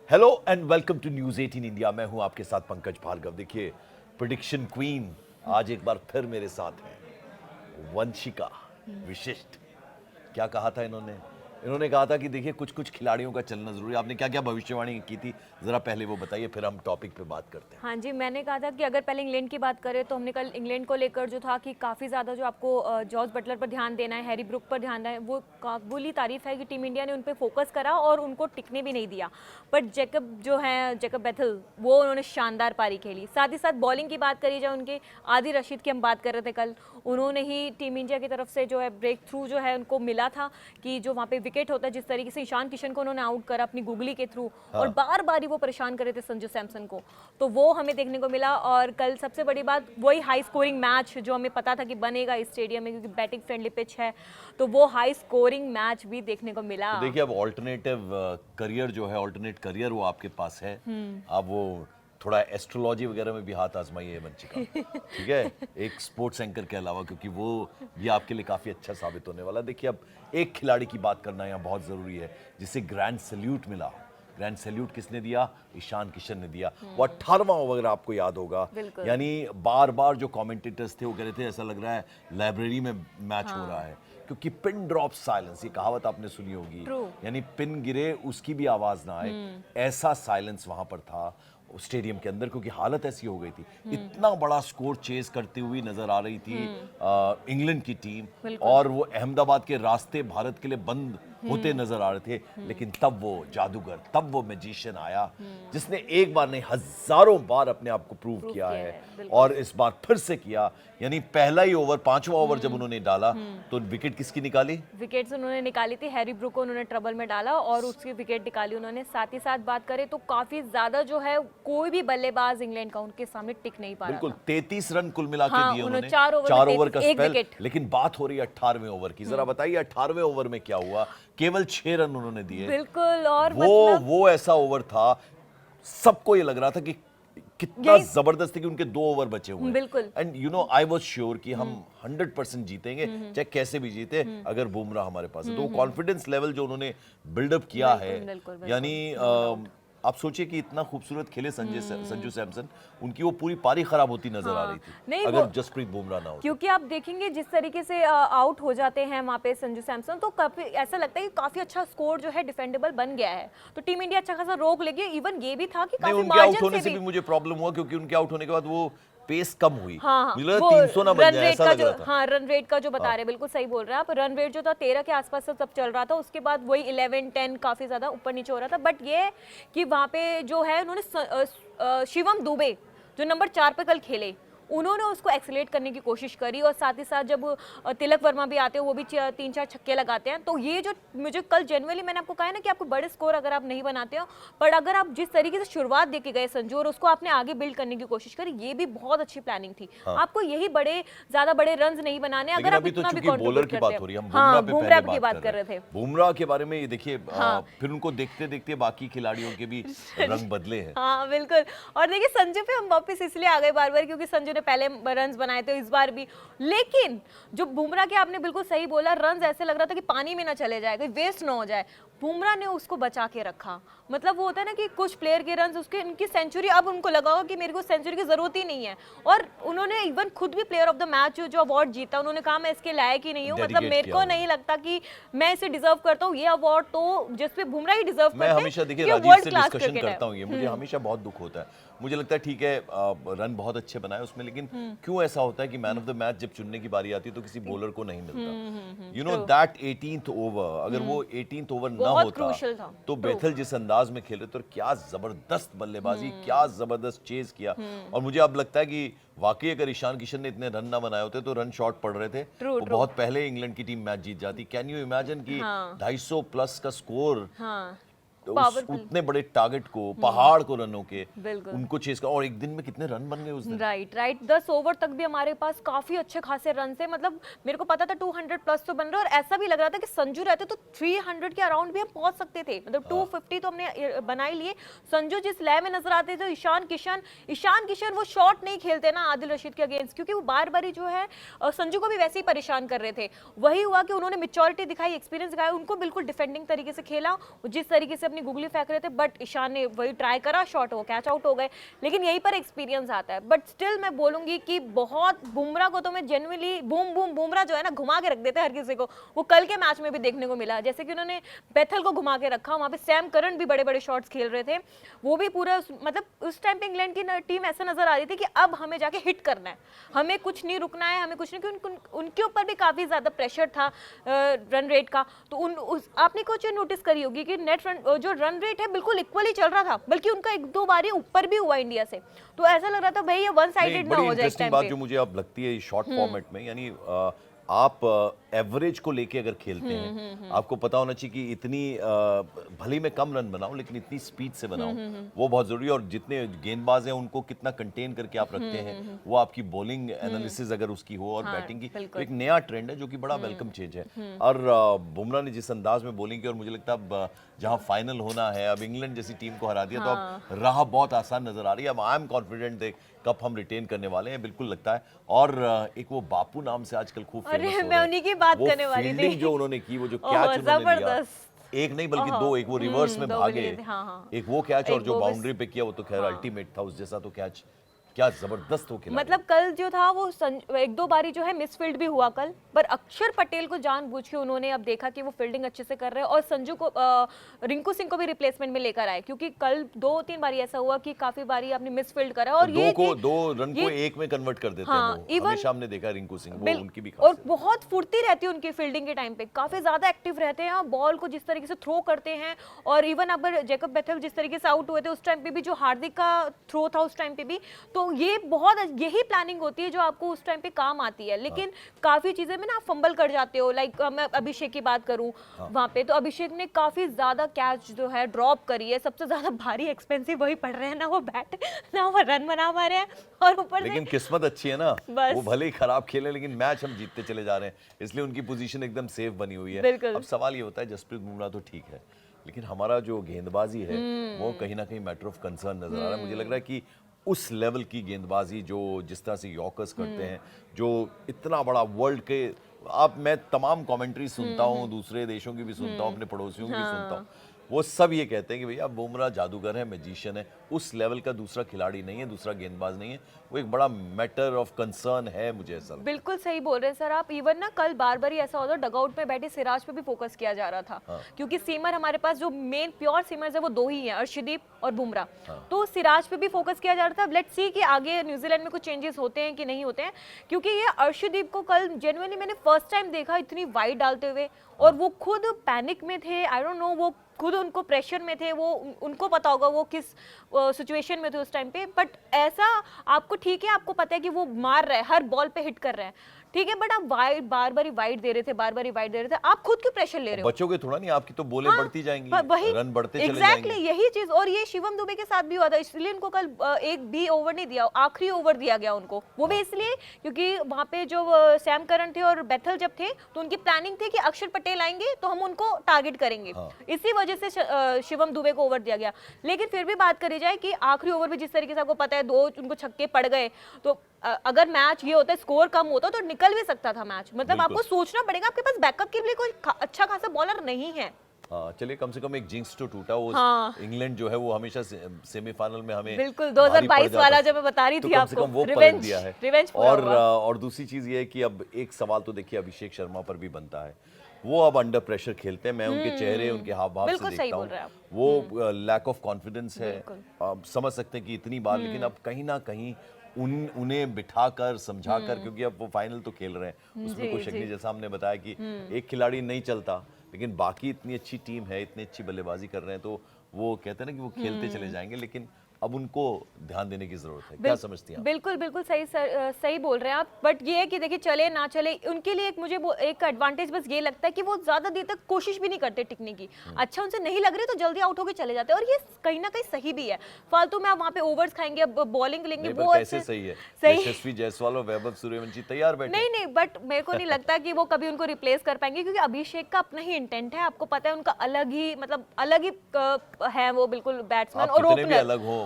Hello and welcome to news 18 India. मैं हूं आपके साथ पंकज भार्गव। देखिए, प्रेडिक्शन क्वीन आज एक बार फिर मेरे साथ हैं, वंशिका विशिष्ट। क्या कहा था इन्होंने कहा था कि देखिए कुछ कुछ खिलाड़ियों का चलना जरूरी है। आपने क्या क्या भविष्यवाणी की थी, जरा पहले वो बताइए, फिर हम टॉपिक पे बात करते हैं। हाँ जी, मैंने कहा था कि अगर पहले इंग्लैंड की बात करें तो हमने कल इंग्लैंड को लेकर जो था कि काफ़ी ज़्यादा जो आपको जॉर्ज बटलर पर ध्यान देना है, हैरी ब्रूक पर ध्यान देना है, वो काबुली तारीफ है कि टीम इंडिया ने उन पर फोकस करा और उनको टिकने भी नहीं दिया। बट जेकब बेथल, वो उन्होंने शानदार पारी खेली। साथ ही साथ बॉलिंग की बात करी जाए, उनके आदिल रशीद की हम बात कर रहे थे कल, उन्होंने ही टीम इंडिया की तरफ से जो है ब्रेक थ्रू जो है उनको मिला था कि जो वहाँ पे विकेट होता है, जिस तरीके से ईशान किशन को उन्होंने आउट करा अपनी गूगली के थ्रू, और बार बार ही वो परेशान कर रहे थे संजू सैमसन को, तो वो हमें देखने को मिला। और कल सबसे बड़ी बात वही हाई स्कोरिंग मैच जो हमें पता था कि बनेगा इस स्टेडियम में, क्योंकि बैटिंग फ्रेंडली पिच है, तो वो हाई स्कोरिंग मैच भी देखने को मिला। तो देखिए, अब ऑल्टरनेटिव करियर जो है, ऑल्टरनेट करियर वो आपके पास है। अब वो थोड़ा एस्ट्रोलॉजी वगैरह में भी हाथ आजमाइए वंशिका, ठीक है, एक स्पोर्ट्स एंकर के अलावा, क्योंकि वो भी आपके लिए काफ़ी अच्छा साबित होने वाला है। देखिए, अब एक खिलाड़ी की बात करना यहाँ बहुत ज़रूरी है जिसे ग्रैंड सैल्यूट मिला। ग्रैंड सैल्यूट किसने दिया? ईशान किशन ने दिया। वो 18वां ओवर आपको याद होगा, यानी बार बार जो कमेंटेटर्स थे वो कह रहे थे ऐसा लग रहा है लाइब्रेरी में मैच हो रहा है, क्योंकि पिन ड्रॉप साइलेंस, ये कहावत आपने सुनी होगी, यानी पिन गिरे उसकी भी आवाज ना आए, ऐसा साइलेंस वहां पर था स्टेडियम के अंदर, क्योंकि हालत ऐसी हो गई थी। इतना बड़ा स्कोर चेस करती हुई नजर आ रही थी इंग्लैंड की टीम, और वो अहमदाबाद के रास्ते भारत के लिए बंद होते नजर आ रहे थे। लेकिन तब वो जादूगर, तब वो मैजिशियन आया जिसने एक बार नहीं हजारों बार अपने आप को प्रूव किया है, और इस बार फिर से किया। यानी पहला ही ओवर, 5वां ओवर जब उन्होंने डाला तो विकेट किसकी निकाली? विकेट्स उन्होंने निकाली थी, हैरी ब्रूक को उन्होंने ट्रबल में डाला और उसकी विकेट निकाली उन्होंने। साथ ही साथ बात करें तो काफी ज्यादा जो है कोई भी बल्लेबाज इंग्लैंड का उनके सामने टिक नहीं पा रहा। बिल्कुल, 33 रन कुल मिला के दिए उन्होंने, 4 ओवर का स्पेल। लेकिन बात हो रही है 18वें ओवर की। जरा बताइए 18वें ओवर में क्या हुआ? केवल 6 रन उन्होंने दिए। बिल्कुल, और वो ऐसा ओवर था, सबको ये लग रहा था कि कितना जबरदस्त है कि उनके 2 ओवर बचे हुए हैं। बिल्कुल, and you know, I was sure कि हम 100% जीतेंगे, चाहे कैसे भी जीते, अगर बुमराह हमारे पास है। तो कॉन्फिडेंस लेवल जो उन्होंने बिल्डअप किया है, यानी आप सोचिए कि इतना खूबसूरत खेले संजू सैमसन, उनकी वो पूरी पारी खराब होती नजर आ रही थी अगर जसप्रीत बुमराह ना हो। क्योंकि आप देखेंगे जिस तरीके से आउट हो जाते हैं वहाँ पे संजू सैमसन, तो काफी ऐसा लगता है कि काफी अच्छा स्कोर जो है डिफेंडेबल बन गया है, तो टीम इंडिया अच्छा खासा रोक लेगी। इवन ये भी था कि काफी उनके आउट होने से भी मुझे प्रॉब्लम हुआ, क्योंकि उनके आउट होने के बाद वो पेस कम हुई। मुझे लगा 300 ना बन जाए, ऐसा लग रहा था। हाँ, रन रेट का जो बता रहे, बिल्कुल सही बोल रहे हैं आप। रन रेट जो था 13 के आसपास से सब चल रहा था, उसके बाद वही 11, 10 काफी ज्यादा ऊपर नीचे हो रहा था। बट ये कि वहां पे जो है उन्होंने शिवम दुबे जो नंबर 4 पे कल खेले, उन्होंने उसको एक्सीलेट करने की कोशिश करी, और साथ ही साथ जब तिलक वर्मा भी आते हैं, वो भी 3-4 छक्के लगाते हैं। तो ये जो मुझे कल जनरली मैंने आपको कहा है ना कि आपको बड़े स्कोर अगर आप नहीं बनाते हो, पर अगर आप जिस तरीके से शुरुआत देके गए संजू और उसको आपने आगे बिल्ड करने की कोशिश करी, ये भी बहुत अच्छी प्लानिंग थी। आपको यही ज्यादा बड़े रन नहीं बनाने, अगर आप इतना भी बॉलर की बात हो रही है, हम बुमराह की बात कर रहे थे। बुमराह के बारे में ये देखिए, फिर उनको देखते देखते बाकी खिलाड़ियों के भी रंग बदले हैं। हाँ बिल्कुल, और देखिए संजू पे हम वापस इसलिए आ गए बार बार, क्योंकि संजू ने पहले रन्स बनाए थे इस बार भी, लेकिन जो बुमराह के, आपने बिल्कुल सही बोला, रन्स ऐसे लग रहा था कि पानी में ना चले जाए, कोई वेस्ट ना हो जाए। बुमराह ने उसको बचा के रखा। मतलब वो होता है ना कि कुछ प्लेयर के रन्स, उसके इनकी सेंचुरी, अब उनको लगा होगा कि मेरे को सेंचुरी की जरूरत ही नहीं है, और उन्होंने इवन खुद भी प्लेयर ऑफ द मैच जो अवार्ड जीता, उन्होंने कहा मैं इसके लायक ही नहीं हूँ, मतलब मेरे को नहीं लगता कि मैं इसे डिजर्व करता हूँ, ये अवार्ड तो जिसपे बुमराह ही डिजर्व करते हैं। मैं हमेशा देखिए राजीव से डिस्कशन करता हूँ, ये मुझे हमेशा बहुत दुख होता है। मुझे लगता है ठीक है, रन बहुत अच्छे बनाए उसमें, लेकिन क्यों ऐसा होता है कि मैन ऑफ द मैच जब चुनने की बारी आती है तो किसी बॉलर को नहीं मिलता? You know that 18th over, अगर वो 18th ओवर ना होता तो बेथल जिस अंदाज में खेले, तो क्या जबरदस्त बल्लेबाजी, क्या जबरदस्त चेज किया। और मुझे अब लगता है कि वाकई अगर ईशान किशन ने इतने रन ना बनाए होते तो रन शॉर्ट पड़ रहे थे, वो बहुत पहले इंग्लैंड की टीम मैच जीत जाती। कैन यू इमेजिन कि 250 प्लस का स्कोर, उतने बड़े टारगेट को, पहाड़ को रनों के, उनको चेस कर, और एक दिन में कितने रन बन गए उस दिन। राइट 10 ओवर तक भी हमारे पास काफी अच्छे खासे रन थे। मतलब मेरे को पता था 200 प्लस तो बन रहे, और ऐसा भी लग रहा था कि संजू रहते तो 300 के अराउंड भी हम पहुंच सकते थे। मतलब 250 तो हमने बना ही लिए। संजू जिस लय में नजर आते थे, ईशान किशन वो शॉट नहीं खेलते ना आदिल रशीद के अगेंस्ट, क्योंकि वो बार बार जो है संजू को भी वैसे ही परेशान कर रहे थे। वही हुआ कि उन्होंने मेच्योरिटी दिखाई, एक्सपीरियंस दिखाया, उनको बिल्कुल डिफेंडिंग तरीके से खेला, जिस तरीके से अपनी अपनी गुगली फेंक रहे थे, बट ईशान ने वही ट्राई करा, शॉट हो कैच आउट हो गए। लेकिन यहीं पर एक्सपीरियंस आता है। बट स्टिल मैं बोलूंगी कि बहुत बुमराह को तो मैं जेन्युइनली बुमराह जो है ना घुमा के रख देते हैं हर किसी को। वो कल के मैच में भी देखने को मिला, जैसे कि उन्होंने बेथल को घुमा के रखा, वहां पे सैम करन भी बड़े बड़े शॉट्स खेल रहे थे। वो भी पूरा मतलब उस टाइम पे इंग्लैंड की टीम ऐसा नजर आ रही थी कि अब हमें जाके हिट करना है, हमें कुछ नहीं रुकना है, हमें कुछ नहीं, क्योंकि उनके ऊपर भी काफी ज्यादा प्रेशर था रन रेट का। तो आपने कुछ नोटिस करी होगी कि नेट रन जो रन रेट है बिल्कुल इक्वली चल रहा था, बल्कि उनका एक दो बारी ऊपर भी हुआ इंडिया से। तो ऐसा लग रहा था भाई ये वन साइडेड ना हो जाए इस टाइम बात पे। जो मुझे अब लगती है शॉर्ट फॉर्मेट में, यानी आप एवरेज को लेके अगर खेलते हैं, आपको पता होना चाहिए कि इतनी भले मैं कम रन बनाऊं लेकिन इतनी स्पीड से बनाऊं, वो बहुत जरूरी है। और जितने गेंदबाज हैं उनको कितना कंटेन करके आप रखते हैं, वो आपकी बॉलिंग एनालिसिस अगर उसकी हो और बैटिंग की, तो एक नया ट्रेंड है जो कि बड़ा वेलकम चेंज है। और बुमराह ने जिस अंदाज में बॉलिंग की, और मुझे लगता है अब जहां फाइनल होना है, अब इंग्लैंड जैसी टीम को हरा दिया, तो अब राह बहुत आसान नजर आ रही है। अब आई एम कॉन्फिडेंट देख कप हम रिटेन करने वाले हैं, बिल्कुल लगता है। और एक वो बापू नाम से आजकल खूब फेमस हो रहा है, मैं उन्हीं की बात करने वाली थी। जो उन्होंने की, वो जो कैच उन्होंने लिया, एक नहीं बल्कि दो, एक वो रिवर्स में भागे, एक वो कैच, और जो बाउंड्री पे किया वो तो खैर अल्टीमेट था। उस जैसा तो कैच क्या जबरदस्त हो खेला। मतलब कल जो था वो एक दो बारी जो है मिसफील्ड भी हुआ कल, पर अक्षर पटेल को जानबूझ के उन्होंने अब देखा कि वो फील्डिंग अच्छे से कर रहे हैं, और संजू को रिंकू सिंह को भी रिप्लेसमेंट में लेकर आए, क्योंकि कल 2-3 बारी ऐसा हुआ कि काफी बारी आपने मिसफील्ड करा, और ये दो रन को एक में कन्वर्ट कर देते हैं वो। हमेशा हमने देखा रिंकू सिंह, वो उनकी भी और बहुत फुर्ती रहती है उनकी फील्डिंग के टाइम पे, काफी ज्यादा एक्टिव रहते हैं, बॉल को जिस तरीके से थ्रो करते हैं। और इवन अगर जैकब बेथल जिस तरीके से आउट हुए थे उस टाइम पे भी, जो हार्दिक का थ्रो था उस टाइम पे भी, तो ये बहुत यही प्लानिंग होती है जो आपको उस टाइम पे काम आती है। लेकिन काफी चीजें में ना आप फंबल कर जाते हो। लाइक मैं अभिषेक की बात करूं, वहां पे तो अभिषेक ने काफी ज्यादा कैच जो है ड्रॉप करी है। सबसे ज्यादा भारी एक्सपेंसिव वही पड़ रहे हैं, ना वो बैट ना वो रन बना पा रहे हैं, और ऊपर लेकिन किस्मत अच्छी है ना, वो भले ही खराब खेले लेकिन मैच हम जीतते चले जा रहे हैं, इसलिए उनकी पोजीशन एकदम सेफ बनी हुई है। अब सवाल ये होता है, जसप्रीत बुमराह तो ठीक है, लेकिन हमारा जो गेंदबाजी है वो कहीं ना कहीं मैटर ऑफ कंसर्न नजर आ रहा है। मुझे लग रहा है कि उस लेवल की गेंदबाजी जो जिस तरह से यॉर्कर्स करते हैं, जो इतना बड़ा वर्ल्ड के, मैं तमाम कमेंट्री सुनता हूँ, दूसरे देशों की भी सुनता हूँ, अपने पड़ोसियों की भी सुनता हूँ, वो सब ये कहते हैं कि भैया बुमराह जादूगर है, मैजिशियन है, उस लेवल का दूसरा खिलाड़ी नहीं है, दूसरा गेंदबाज नहीं है। वो एक बड़ा मैटर ऑफ कंसर्न है, मुझे ऐसा लगता है। बिल्कुल सही बोल रहे हैं सर आप। इवन ना कल बार बार ऐसा होता, डगआउट में बैठे सिराज पे भी फोकस किया जा रहा था, क्योंकि सीमर हमारे पास जो मेन प्योर सीमर्स है वो दो ही हैं, अर्शदीप और बुमराह। तो सिराज पे भी फोकस किया जा रहा था। लेट्स सी कि आगे न्यूजीलैंड में कुछ चेंजेस होते हैं कि नहीं होते हैं, क्योंकि ये अर्शदीप को कल जेन्युइनली मैंने फर्स्ट टाइम देखा इतनी वाइड डालते हुए, और वो खुद पैनिक में थे। आई डोंट नो, वो खुद उनको प्रेशर में थे, वो उनको पता होगा वो किस सिचुएशन में थे उस टाइम पे। बट ऐसा आपको, ठीक है आपको पता है कि वो मार रहा है, हर बॉल पे हिट कर रहा है, ठीक है, बट आप बार बार वाइड दे रहे थे, बार बार वाइड दे रहे थे, आप खुद क्यों प्रेशर ले रहे हो? बच्चों के थोड़ा नहीं, आपकी तो बोलें बढ़ती जाएंगी, रन बढ़ते चले जाएंगे। यही चीज, और ये शिवम दुबे के साथ भी हुआ था, इसलिए उनको कल एक भी ओवर नहीं दिया, आखिरी ओवर दिया गया उनको, वो भी इसलिए क्योंकि वहां पे जो सैम करन थे और बेथल जब थे, तो उनकी प्लानिंग थी कि अक्षर पटेल आएंगे तो हम उनको टारगेट करेंगे, इसी वजह से शिवम दुबे को ओवर दिया गया। लेकिन फिर भी बात करी जाए कि आखिरी ओवर भी जिस तरीके से आपको पता है, 2 उनको छक्के पड़ गए, तो अगर मैच ये होता है, स्कोर कम होता तो निकल भी सकता था मैच। मतलब आपको सोचना पड़ेगा, आपके पास बैकअप के लिए कोई अच्छा खासा बॉलर नहीं है। चलिए, कम से कम एक जिंक्स तो टूटा। वो इंग्लैंड जो है वो हमेशा सेमीफाइनल में हमें बिल्कुल 2022 वाला जब मैं बता रही थी आपको, वो पलट दिया है। रिवेंज और दूसरी चीज ये है कि अब एक सवाल तो देखिए अभिषेक शर्मा पर भी बनता है, वो अब अंडर प्रेशर खेलते हैं। मैं उनके चेहरे, उनके हाव भाव से देखता हूँ, वो लैक ऑफ कॉन्फिडेंस है। आप समझ सकते हैं कि इतनी बार, लेकिन अब कहीं ना कहीं उन्हें बिठाकर समझाकर, क्योंकि अब वो फाइनल तो खेल रहे हैं, उसमें कोई शक नहीं। जैसा हमने बताया कि एक खिलाड़ी नहीं चलता, लेकिन बाकी इतनी अच्छी टीम है, इतनी अच्छी बल्लेबाजी कर रहे हैं, तो वो कहते हैं ना कि वो खेलते चले जाएंगे, लेकिन अब उनको ध्यान देने की जरूरत है। क्या समझती हैं? बिल्कुल बिल्कुल सही बोल रहे हैं आप। बट ये है कि देखिए, चले ना चले, उनके लिए मुझे एक एडवांटेज बस ये लगता है कि वो ज्यादा देर तक कोशिश भी नहीं करते टिकने की। अच्छा उनसे नहीं लग रही तो जल्दी आउट होकर चले जाते हैं, और ये कहीं ना कहीं सही भी है। फालतू में आप वहाँ पे ओवर्स खाएंगे, बॉलिंग लेंगे, वो कैसे सही है? यशस्वी जायसवाल और वैभव सूर्यवंशी तैयार बैठे। नहीं, बट मेरे को नहीं लगता कि वो कभी उनको रिप्लेस कर पाएंगे, क्योंकि अभिषेक का अपना ही इंटेंट है। आपको पता है उनका अलग ही, मतलब अलग ही है वो, बिल्कुल बैट्समैन और ओपनर अलग हो,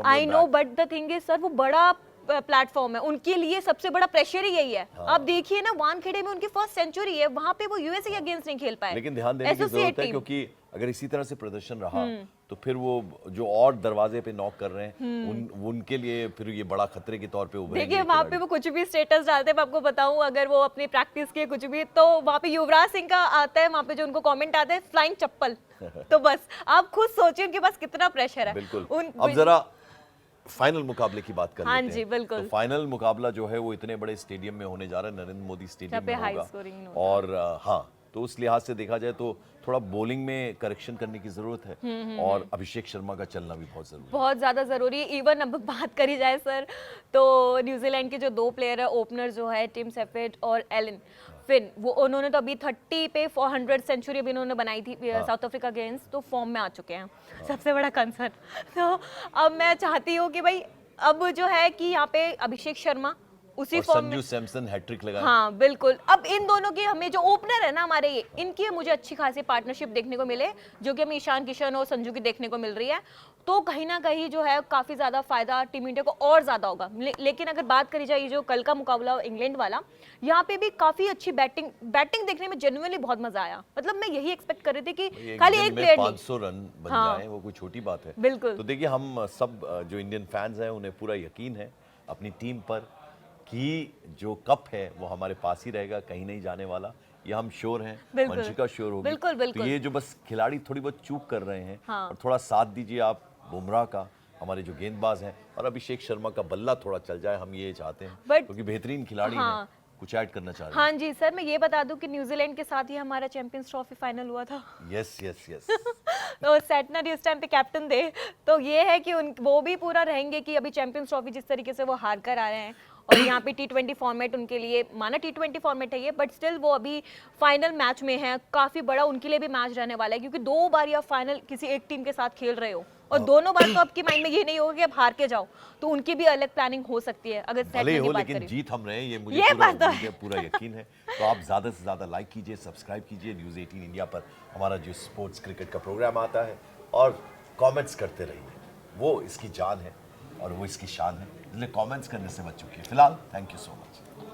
I know, but the thing is sir, वो बड़ा प्लेटफॉर्म है उनके लिए, सबसे बड़ा प्रेशर ही यही है। आप देखिए ना, वानखेड़े में उनकी फर्स्ट सेंचुरी है, वहां पे वो यूएसए के अगेंस्ट नहीं खेल पाए। लेकिन ध्यान देने की जरूरत है, क्योंकि अगर इसी तरह से प्रदर्शन रहा तो फिर वो जो और दरवाजे पे नॉक कर रहे हैं उनके लिए फिर ये बड़ा खतरे के तौर पे उभरेंगे देखिए वहाँ पे वो कुछ भी स्टेटस डालते हैं, मैं आपको बताऊं, अगर वो अपनी प्रैक्टिस के कुछ भी, तो वहाँ पे युवराज सिंह का आता है, वहाँ पे जो उनको कमेंट आते हैं फ्लाइंग चप्पल। तो बस आप खुद सोचिए उनके पास कितना प्रेशर है। बिल्कुल। अब जरा फाइनल मुकाबले की बात कर हाँ लेते जी, हैं। बिल्कुल। तो फाइनल मुकाबला जो है वो इतने बड़े स्टेडियम में होने जा रहा है, नरेंद्र मोदी स्टेडियम पे में हाई होगा। स्कोरिंग होगा। और हाँ, तो उस लिहाज से देखा जाए तो थोड़ा बॉलिंग में करेक्शन करने की जरूरत है और अभिषेक शर्मा का चलना भी बहुत जरूरी है। बहुत ज़्यादा ज़रूरी है। इवन अब बात करी जाए सर, तो न्यूजीलैंड के जो 2 प्लेयर है ओपनर जो है टिम सेफेट और एलन फिन, वो उन्होंने तो अभी 30 पे 400 सेंचुरी अभी उन्होंने बनाई थी साउथ अफ्रीका अगेंस्ट, तो फॉर्म में आ चुके हैं। सबसे बड़ा कंसर्न तो अब मैं चाहती हूँ कि भाई अब जो है कि यहाँ पे अभिषेक शर्मा उसी और फॉर्म में, संजू सैमसन हैट्रिक लगाए। हाँ बिल्कुल। अब इन दोनों की हमें जो ओपनर है ना हमारे ये, इनकी मुझे अच्छी खासी पार्टनरशिप देखने को मिले, जो कि हमें ईशान किशन और संजू की देखने को मिल रही है, तो कहीं ना कहीं जो है काफी ज्यादा फायदा टीम इंडिया को और ज्यादा होगा। लेकिन अगर बात करी जाए ये जो कल का मुकाबला इंग्लैंड वाला, यहाँ पे भी काफी अच्छी बैटिंग देखने में जेन्युइनली बहुत मजा आया। मतलब मैं यही एक्सपेक्ट कर रही थी कि खाली एक प्लेयर 500 रन बन जाए वो कोई छोटी बात है। बिल्कुल। तो देखिए हम सब जो इंडियन फैंस हैं उन्हें पूरा यकीन है अपनी टीम पर कि जो कप है वो हमारे पास ही रहेगा, कहीं नहीं जाने वाला। ये हम श्योर हैं, बिल्कुल। वंशिका श्योर होगी। बिल्कुल, बिल्कुल। तो ये जो बस खिलाड़ी थोड़ी बहुत चूक कर रहे हैं हाँ। और थोड़ा साथ दीजिए आप बुमराह का, हमारे जो गेंदबाज हैं, और अभिषेक शर्मा का बल्ला थोड़ा चल जाए, हम ये चाहते हैं क्योंकि बेहतरीन खिलाड़ी हैं। कुछ ऐड करना चाह रहे हैं? हाँ जी सर, मैं ये बता दूं कि न्यूजीलैंड के साथ ही हमारा चैंपियंस ट्रॉफी फाइनल हुआ था। Yes yes yes. तो सेटनर इस टाइम पे कैप्टन थे, तो ये है कि वो भी पूरा रहेंगे कि अभी चैंपियंस ट्रॉफी जिस तरीके से वो हार कर आ रहे हैं, और यहाँ पे T20 फॉर्मेट उनके लिए, माना T20 फॉर्मेट है ये, बट स्टिल वो अभी फाइनल मैच में है। काफी बड़ा उनके लिए भी मैच रहने वाला है, क्योंकि 2 बार आप फाइनल किसी एक टीम के साथ खेल रहे हो, और दोनों बार तो आपके माइंड में ये नहीं होगा कि आप हार के जाओ, तो उनकी भी अलग प्लानिंग हो सकती है अगर सेट भले की हो, बात लेकिन करें। जीत हम रहे हैं, ये मुझे ये बात तो मुझे पूरा यकीन है। तो आप ज्यादा से ज्यादा लाइक कीजिए, सब्सक्राइब कीजिए न्यूज़ 18 इंडिया पर, हमारा जो स्पोर्ट्स क्रिकेट का प्रोग्राम आता है, और कमेंट्स करते रहिए। वो इसकी जान है और वो इसकी शान है, इसलिए कमेंट्स करने से बच चुकी है। फिलहाल थैंक यू सो मच।